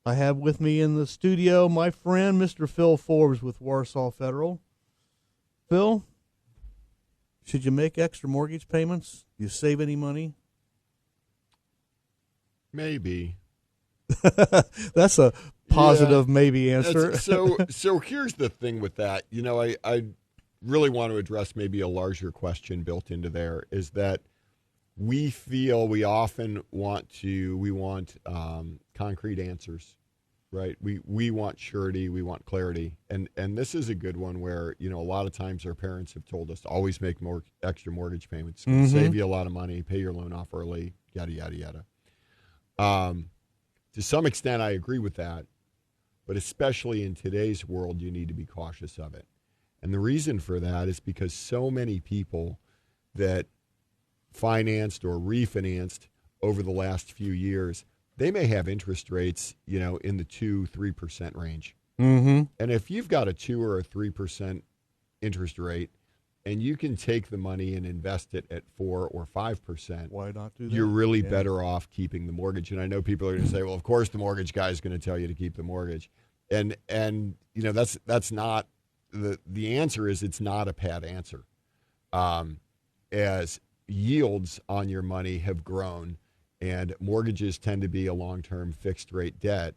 I have with me in the studio my friend, Mr. Phil Forbes with Warsaw Federal. Phil, should you make extra mortgage payments? Do you save any money? Maybe. That's a positive maybe answer. So here's the thing with that. I really want to address maybe a larger question built into there is that we feel we often want concrete answers, right? We want surety, we want clarity. And this is a good one where, a lot of times our parents have told us to always make more extra mortgage payments. It's going to save you a lot of money, pay your loan off early, yada, yada, yada. To some extent, I agree with that. But especially in today's world, you need to be cautious of it. And the reason for that is because so many people that financed or refinanced over the last few years, they may have interest rates, in the 2-3% range. Mm-hmm. And if you've got a 2 or a 3% interest rate and you can take the money and invest it at 4 or 5%, why not do that? You're really better off keeping the mortgage. And I know people are going to say, well, of course the mortgage guy is going to tell you to keep the mortgage. And that's not the answer is it's not a pat answer. As yields on your money have grown and mortgages tend to be a long-term fixed rate debt,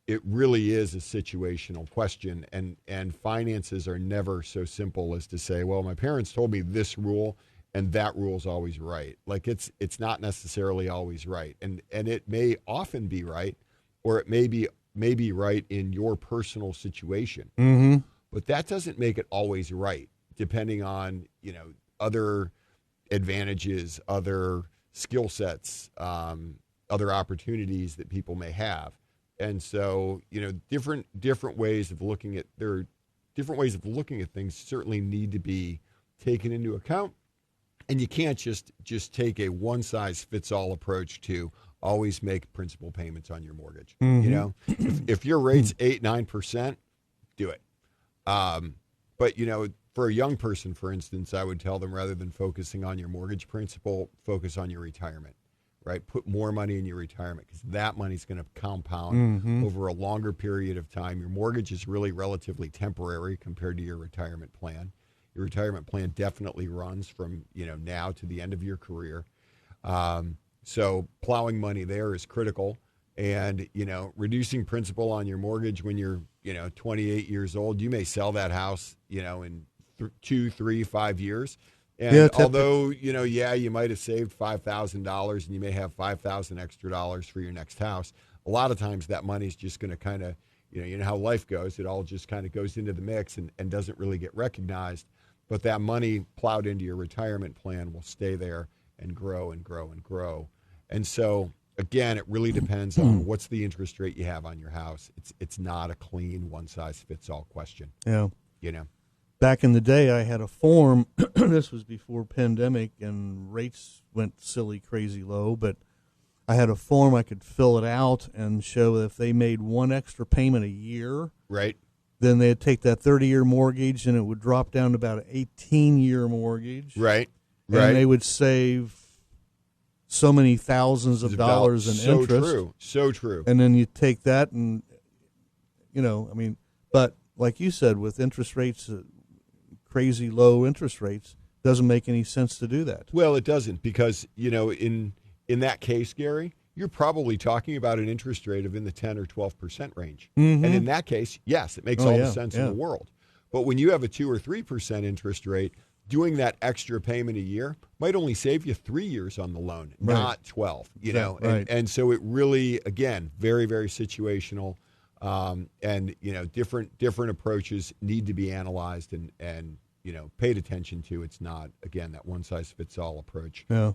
it really is a situational question, and finances are never so simple as to say, well, my parents told me this rule and that rule is always right. Like it's not necessarily always right. And it may often be right, or it may be right in your personal situation. Mm-hmm. But that doesn't make it always right, depending on, other advantages, other skill sets, other opportunities that people may have. And so, different ways of looking at things certainly need to be taken into account. And you can't just take a one size fits all approach to always make principal payments on your mortgage. Mm-hmm. If your rate's 8-9%, do it. But for a young person, for instance, I would tell them rather than focusing on your mortgage principal, focus on your retirement. Right, put more money in your retirement because that money's going to compound over a longer period of time. Your mortgage is really relatively temporary compared to your retirement plan. Your retirement plan definitely runs from now to the end of your career. So plowing money there is critical, and reducing principal on your mortgage when you're 28 years old. You may sell that house in 2, 3, 5 years. And although, you might have saved $5,000 and you may have $5,000 extra dollars for your next house, a lot of times that money's just going to kind of, how life goes. It all just kind of goes into the mix and doesn't really get recognized. But that money plowed into your retirement plan will stay there and grow and grow and grow. And so, again, it really depends on what's the interest rate you have on your house. It's not a clean one-size-fits-all question. Yeah. Back in the day, I had a form. This was before pandemic, and rates went silly, crazy low. But I had a form I could fill it out and show that if they made one extra payment a year, right, then they'd take that 30-year mortgage, and it would drop down to about an 18-year mortgage. Right. And they would save so many thousands of dollars in interest. So true. And then you take that and, but like you said, with interest rates, crazy low interest rates, doesn't make any sense to do that. Well, it doesn't, because in that case, Gary, you're probably talking about an interest rate of in the 10 or 12% range. Mm-hmm. And in that case, yes, it makes all the sense in the world. But when you have a 2 or 3% interest rate, doing that extra payment a year might only save you 3 years on the loan, not 12. And so it really, again, very, very situational. And different approaches need to be analyzed and paid attention to. It's not, again, that one size fits all approach. Yeah.